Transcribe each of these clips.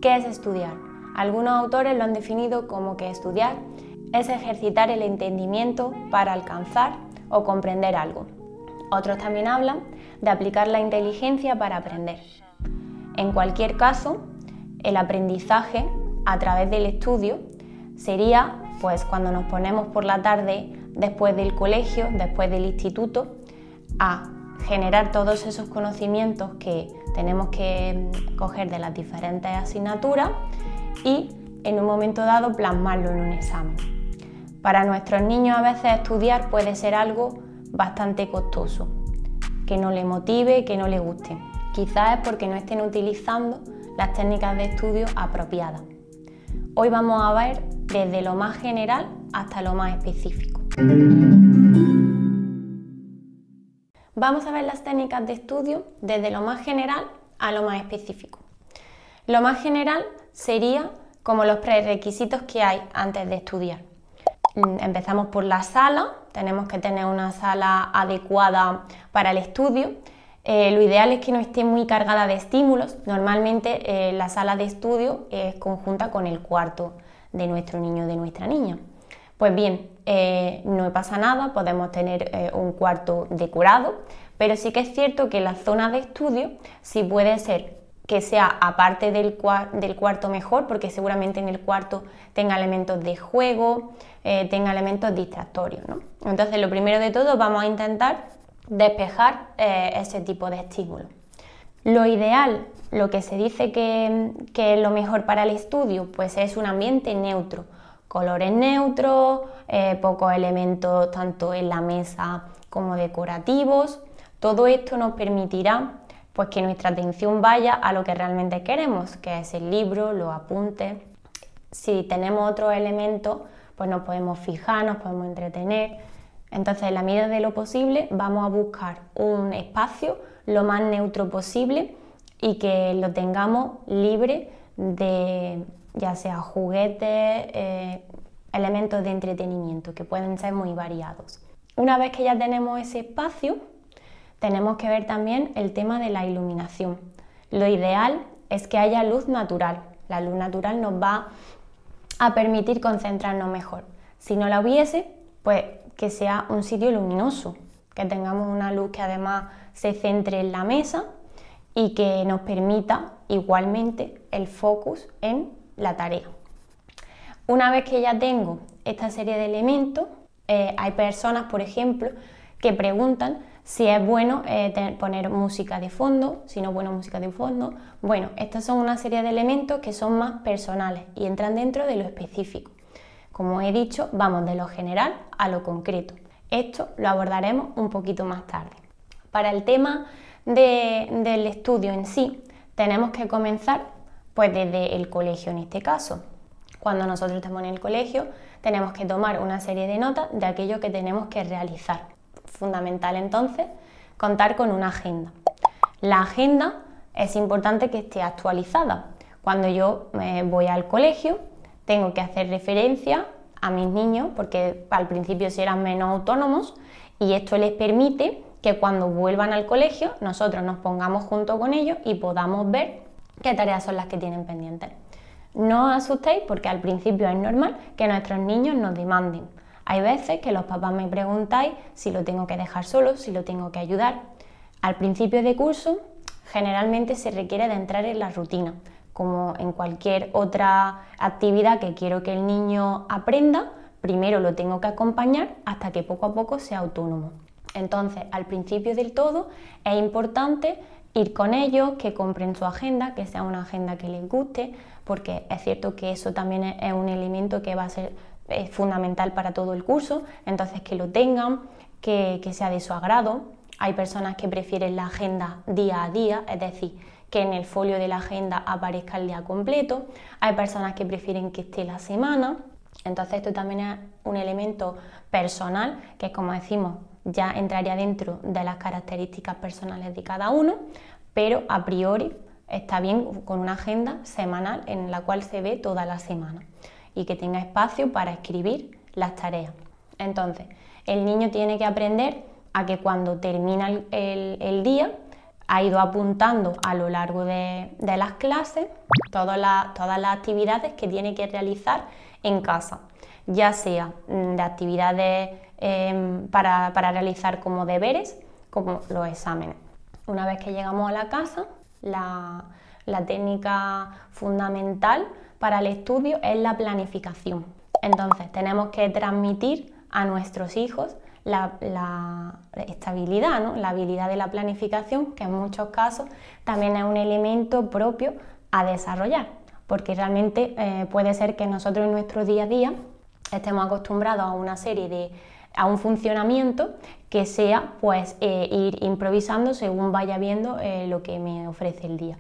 ¿Qué es estudiar? Algunos autores lo han definido como que estudiar es ejercitar el entendimiento para alcanzar o comprender algo. Otros también hablan de aplicar la inteligencia para aprender. En cualquier caso, el aprendizaje a través del estudio sería pues cuando nos ponemos por la tarde después del colegio, después del instituto, a generar todos esos conocimientos que tenemos que coger de las diferentes asignaturas y en un momento dado plasmarlo en un examen. Para nuestros niños a veces estudiar puede ser algo bastante costoso, que no le motive, que no le guste. Quizás es porque no estén utilizando las técnicas de estudio apropiadas. Hoy vamos a ver desde lo más general hasta lo más específico. Vamos a ver las técnicas de estudio desde lo más general a lo más específico. Lo más general sería como los prerequisitos que hay antes de estudiar. Empezamos por la sala, tenemos que tener una sala adecuada para el estudio. Lo ideal es que no esté muy cargada de estímulos. Normalmente la sala de estudio es conjunta con el cuarto de nuestro niño o de nuestra niña. Pues bien, no pasa nada, podemos tener un cuarto decorado, pero sí que es cierto que la zona de estudio sí puede ser que sea aparte del cuarto mejor, porque seguramente en el cuarto tenga elementos de juego, tenga elementos distractorios, ¿no? Entonces, lo primero de todo, vamos a intentar despejar ese tipo de estímulos. Lo ideal, lo que se dice que es lo mejor para el estudio, pues es un ambiente neutro, colores neutros, pocos elementos tanto en la mesa como decorativos. Todo esto nos permitirá pues que nuestra atención vaya a lo que realmente queremos, que es el libro, los apuntes. Si tenemos otros elementos, pues nos podemos fijar, nos podemos entretener. Entonces, en la medida de lo posible, vamos a buscar un espacio lo más neutro posible y que lo tengamos libre de ya sea juguetes, elementos de entretenimiento, que pueden ser muy variados. Una vez que ya tenemos ese espacio, tenemos que ver también el tema de la iluminación. Lo ideal es que haya luz natural. La luz natural nos va a permitir concentrarnos mejor. Si no la hubiese, pues que sea un sitio luminoso, que tengamos una luz que además se centre en la mesa y que nos permita igualmente el focus en la tarea. Una vez que ya tengo esta serie de elementos, hay personas, por ejemplo, que preguntan si es bueno poner música de fondo, si no es bueno música de fondo. Bueno, estas son una serie de elementos que son más personales y entran dentro de lo específico. Como he dicho, vamos de lo general a lo concreto. Esto lo abordaremos un poquito más tarde. Para el tema del estudio en sí, tenemos que comenzar pues desde el colegio en este caso. Cuando nosotros estamos en el colegio, tenemos que tomar una serie de notas de aquello que tenemos que realizar. Fundamental entonces contar con una agenda. La agenda es importante que esté actualizada. Cuando yo voy al colegio tengo que hacer referencia a mis niños porque al principio serán menos autónomos y esto les permite que cuando vuelvan al colegio nosotros nos pongamos junto con ellos y podamos ver qué tareas son las que tienen pendientes. No os asustéis porque al principio es normal que nuestros niños nos demanden. Hay veces que los papás me preguntáis si lo tengo que dejar solo, si lo tengo que ayudar. Al principio de curso generalmente se requiere de entrar en la rutina, como en cualquier otra actividad que quiero que el niño aprenda, primero lo tengo que acompañar hasta que poco a poco sea autónomo. Entonces, al principio del todo es importante ir con ellos, que compren su agenda, que sea una agenda que les guste, porque es cierto que eso también es un elemento que va a ser fundamental para todo el curso, entonces que lo tengan, que sea de su agrado. Hay personas que prefieren la agenda día a día, es decir, que en el folio de la agenda aparezca el día completo. Hay personas que prefieren que esté la semana, entonces esto también es un elemento personal que, como decimos, ya entraría dentro de las características personales de cada uno, pero a priori está bien con una agenda semanal en la cual se ve toda la semana y que tenga espacio para escribir las tareas. Entonces, el niño tiene que aprender a que cuando termina el día ha ido apuntando a lo largo de las clases todas las actividades que tiene que realizar en casa, ya sea de actividades para realizar como deberes, como los exámenes. Una vez que llegamos a la casa, la técnica fundamental para el estudio es la planificación. Entonces tenemos que transmitir a nuestros hijos esta habilidad, ¿no? La habilidad de la planificación, que en muchos casos también es un elemento propio a desarrollar, porque realmente puede ser que nosotros en nuestro día a día estemos acostumbrados a un funcionamiento que sea pues ir improvisando según vaya viendo lo que me ofrece el día.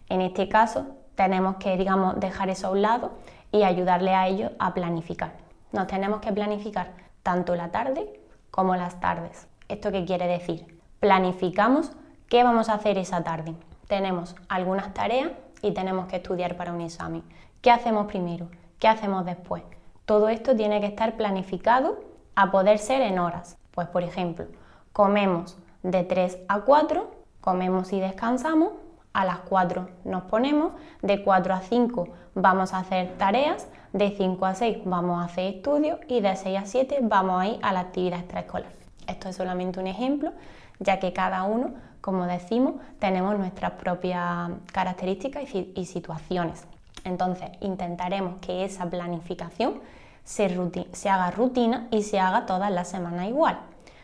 En este caso tenemos que, digamos, dejar eso a un lado y ayudarle a ellos a planificar. Nos tenemos que planificar tanto la tarde como las tardes. ¿Esto qué quiere decir? Planificamos qué vamos a hacer esa tarde. Tenemos algunas tareas y tenemos que estudiar para un examen. ¿Qué hacemos primero? ¿Qué hacemos después? Todo esto tiene que estar planificado a poder ser en horas. Pues por ejemplo, comemos de 3 a 4, comemos y descansamos, a las 4 nos ponemos, de 4 a 5 vamos a hacer tareas, de 5 a 6 vamos a hacer estudios y de 6 a 7 vamos a ir a la actividad extraescolar. Esto es solamente un ejemplo, ya que cada uno, como decimos, tenemos nuestras propias características y situaciones. Entonces intentaremos que esa planificación se haga rutina y se haga todas las semanas igual.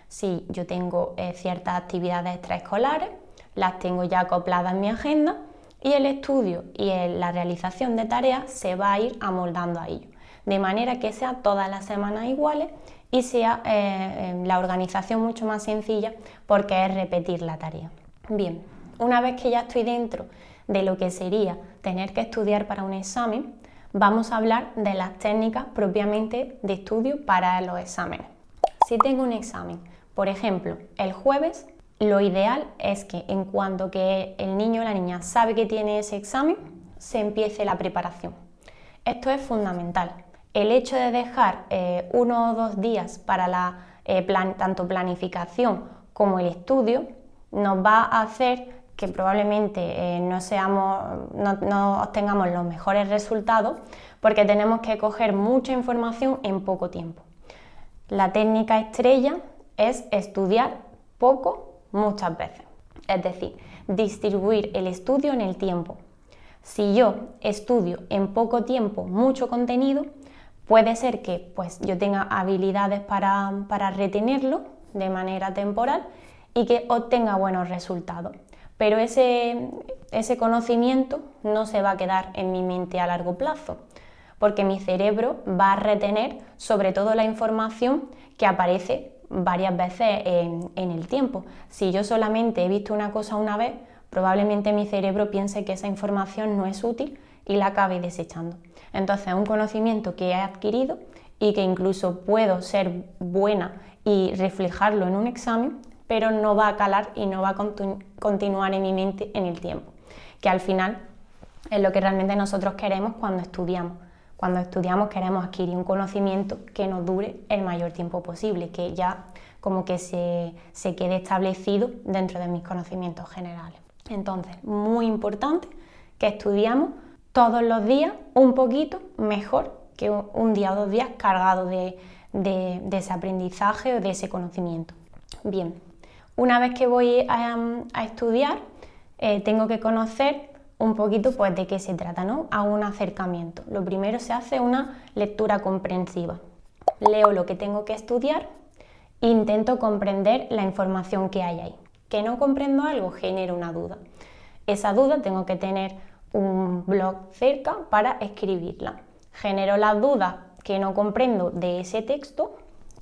Si yo tengo ciertas actividades extraescolares, las tengo ya acopladas en mi agenda y el estudio y la realización de tareas se va a ir amoldando a ello, de manera que sea todas las semanas iguales y sea la organización mucho más sencilla porque es repetir la tarea. Bien, una vez que ya estoy dentro de lo que sería tener que estudiar para un examen, vamos a hablar de las técnicas propiamente de estudio para los exámenes. Si tengo un examen, por ejemplo, el jueves, lo ideal es que en cuanto que el niño o la niña sabe que tiene ese examen, se empiece la preparación. Esto es fundamental. El hecho de dejar 1 o 2 días para tanto planificación como el estudio nos va a hacer que probablemente no obtengamos los mejores resultados porque tenemos que coger mucha información en poco tiempo. La técnica estrella es estudiar poco muchas veces, es decir, distribuir el estudio en el tiempo. Si yo estudio en poco tiempo mucho contenido, puede ser que pues, yo tenga habilidades para retenerlo de manera temporal y que obtenga buenos resultados. Pero ese conocimiento no se va a quedar en mi mente a largo plazo, porque mi cerebro va a retener sobre todo la información que aparece varias veces en el tiempo. Si yo solamente he visto una cosa una vez, probablemente mi cerebro piense que esa información no es útil y la acabe desechando. Entonces es un conocimiento que he adquirido y que incluso puedo ser buena y reflejarlo en un examen, pero no va a calar y no va a continuar en mi mente en el tiempo, que al final es lo que realmente nosotros queremos cuando estudiamos. Cuando estudiamos queremos adquirir un conocimiento que nos dure el mayor tiempo posible, que ya como que se quede establecido dentro de mis conocimientos generales. Entonces, muy importante que estudiamos todos los días un poquito mejor que un día o 2 días cargados de ese aprendizaje o de ese conocimiento. Bien, una vez que voy a estudiar, tengo que conocer un poquito pues, de qué se trata, ¿no? Hago un acercamiento. Lo primero se hace una lectura comprensiva. Leo lo que tengo que estudiar e intento comprender la información que hay ahí. Que no comprendo algo genera una duda. Esa duda tengo que tener un blog cerca para escribirla. Genero las dudas que no comprendo de ese texto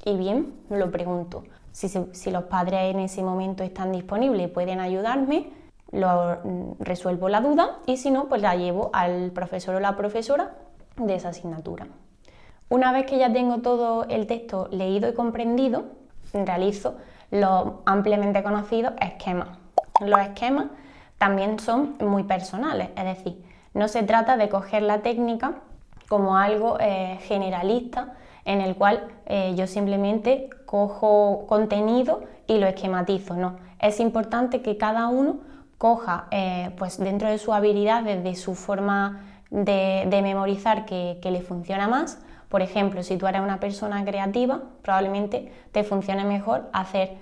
y bien, lo pregunto. Si los padres en ese momento están disponibles y pueden ayudarme, resuelvo la duda y si no, pues la llevo al profesor o la profesora de esa asignatura. Una vez que ya tengo todo el texto leído y comprendido, realizo los ampliamente conocidos esquemas. Los esquemas también son muy personales, es decir, no se trata de coger la técnica como algo generalista en el cual yo simplemente cojo contenido y lo esquematizo, no. Es importante que cada uno coja pues dentro de su habilidad, de su forma de memorizar que le funciona más. Por ejemplo, si tú eres una persona creativa, probablemente te funcione mejor hacer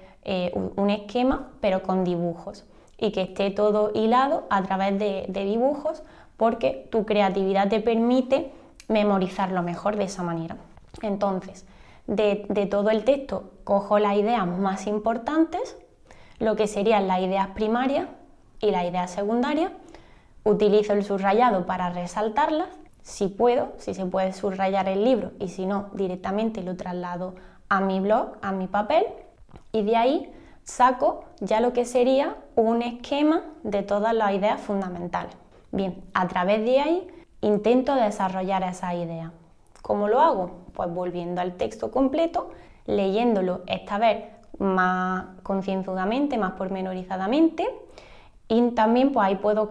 un esquema pero con dibujos y que esté todo hilado a través de dibujos, porque tu creatividad te permite memorizarlo mejor de esa manera. Entonces, de todo el texto cojo las ideas más importantes, lo que serían las ideas primarias y las ideas secundarias. Utilizo el subrayado para resaltarlas, si puedo, si se puede subrayar el libro, y si no, directamente lo traslado a mi blog, a mi papel, y de ahí saco ya lo que sería un esquema de todas las ideas fundamentales. Bien, a través de ahí intento desarrollar esas ideas. ¿Cómo lo hago? Pues volviendo al texto completo, leyéndolo esta vez más concienzudamente, más pormenorizadamente, y también pues ahí puedo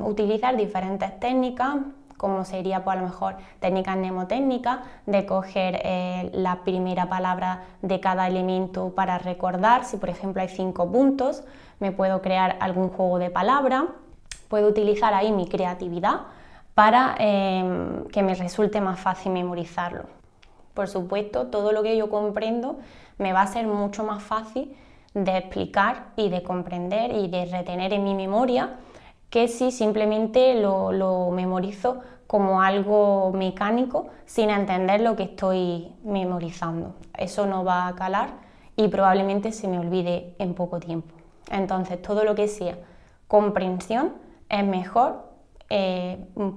utilizar diferentes técnicas, como sería pues a lo mejor técnicas mnemotécnicas, de coger la primera palabra de cada elemento para recordar. Si por ejemplo hay 5 puntos, me puedo crear algún juego de palabras, puedo utilizar ahí mi creatividad para que me resulte más fácil memorizarlo. Por supuesto, todo lo que yo comprendo me va a ser mucho más fácil de explicar y de comprender y de retener en mi memoria que si simplemente lo memorizo como algo mecánico sin entender lo que estoy memorizando. Eso no va a calar y probablemente se me olvide en poco tiempo. Entonces, todo lo que sea comprensión es mejor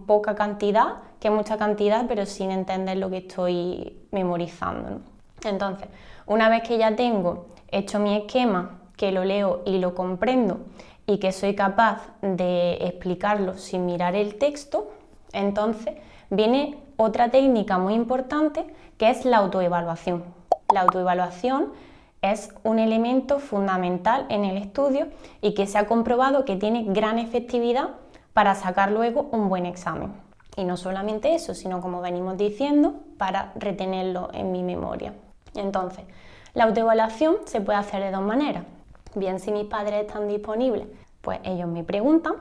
poca cantidad que mucha cantidad, pero sin entender lo que estoy memorizando, ¿no? Entonces, una vez que ya tengo hecho mi esquema, que lo leo y lo comprendo y que soy capaz de explicarlo sin mirar el texto, entonces viene otra técnica muy importante, que es la autoevaluación. La autoevaluación es un elemento fundamental en el estudio y que se ha comprobado que tiene gran efectividad para sacar luego un buen examen. Y no solamente eso, sino, como venimos diciendo, para retenerlo en mi memoria. Entonces, la autoevaluación se puede hacer de dos maneras. Bien, si mis padres están disponibles, pues ellos me preguntan,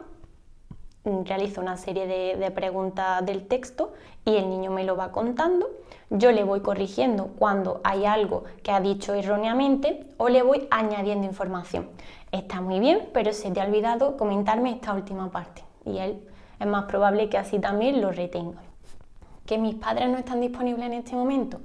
realizo una serie de preguntas del texto y el niño me lo va contando. Yo le voy corrigiendo cuando hay algo que ha dicho erróneamente o le voy añadiendo información. Está muy bien, pero se te ha olvidado comentarme esta última parte. Y él es más probable que así también lo retenga. ¿Que mis padres no están disponibles en este momento?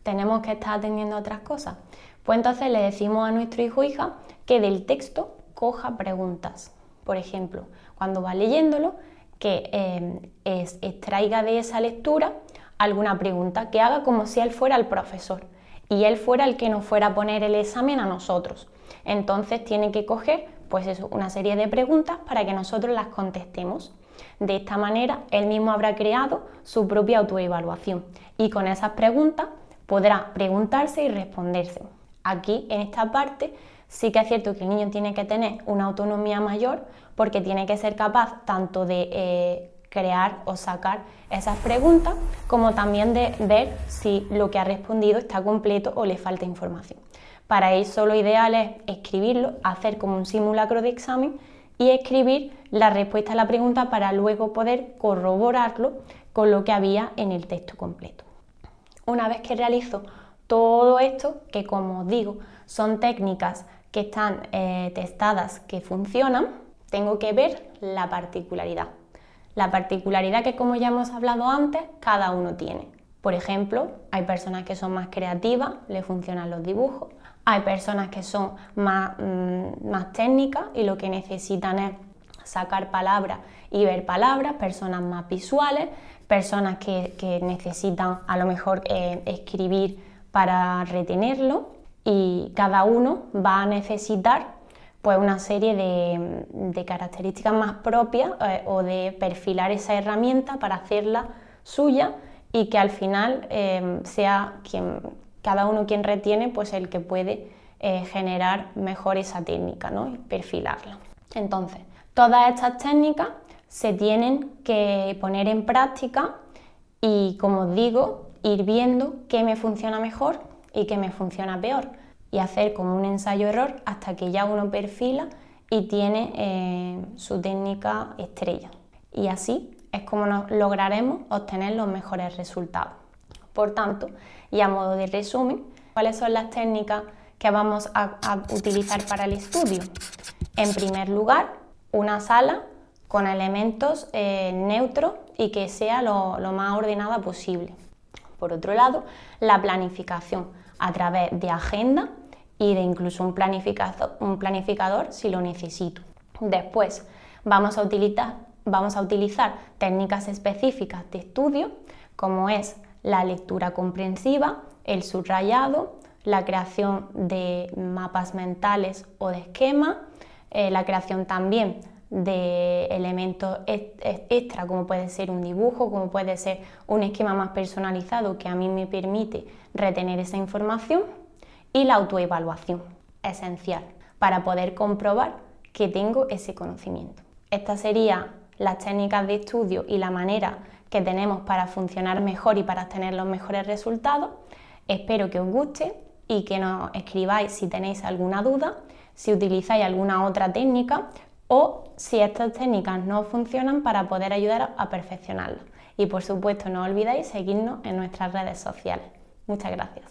¿Tenemos que estar atendiendo a otras cosas? Pues entonces le decimos a nuestro hijo o hija que del texto coja preguntas. Por ejemplo, cuando va leyéndolo, que extraiga de esa lectura alguna pregunta, que haga como si él fuera el profesor y él fuera el que nos fuera a poner el examen a nosotros. Entonces tiene que coger pues eso, una serie de preguntas para que nosotros las contestemos. De esta manera, él mismo habrá creado su propia autoevaluación y con esas preguntas podrá preguntarse y responderse. Aquí, en esta parte, sí que es cierto que el niño tiene que tener una autonomía mayor porque tiene que ser capaz tanto de crear o sacar esas preguntas como también de ver si lo que ha respondido está completo o le falta información. Para eso lo ideal es escribirlo, hacer como un simulacro de examen y escribir la respuesta a la pregunta para luego poder corroborarlo con lo que había en el texto completo. Una vez que realizo todo esto, que como os digo, son técnicas que están testadas, que funcionan, tengo que ver la particularidad. La particularidad que, como ya hemos hablado antes, cada uno tiene. Por ejemplo, hay personas que son más creativas, les funcionan los dibujos. Hay personas que son más técnicas y lo que necesitan es sacar palabras y ver palabras, personas más visuales, personas que necesitan a lo mejor escribir para retenerlo, y cada uno va a necesitar pues una serie de características más propias o de perfilar esa herramienta para hacerla suya y que al final sea cada uno quien retiene, pues el que puede generar mejor esa técnica, ¿no? Y perfilarla. Entonces, todas estas técnicas se tienen que poner en práctica y, como os digo, ir viendo qué me funciona mejor y qué me funciona peor y hacer como un ensayo-error hasta que ya uno perfila y tiene su técnica estrella. Y así es como lograremos obtener los mejores resultados. Por tanto, y a modo de resumen, ¿cuáles son las técnicas que vamos a utilizar para el estudio? En primer lugar, una sala con elementos neutros y que sea lo más ordenada posible. Por otro lado, la planificación a través de agenda y de incluso un planificador si lo necesito. Después, vamos a utilizar técnicas específicas de estudio, como es la lectura comprensiva, el subrayado, la creación de mapas mentales o de esquemas, la creación también de elementos extra, como puede ser un dibujo, como puede ser un esquema más personalizado que a mí me permite retener esa información, y la autoevaluación, esencial, para poder comprobar que tengo ese conocimiento. Estas serían las técnicas de estudio y la manera que tenemos para funcionar mejor y para obtener los mejores resultados. Espero que os guste y que nos escribáis si tenéis alguna duda, si utilizáis alguna otra técnica o si estas técnicas no funcionan, para poder ayudar a perfeccionarlas. Y por supuesto no olvidéis seguirnos en nuestras redes sociales. Muchas gracias.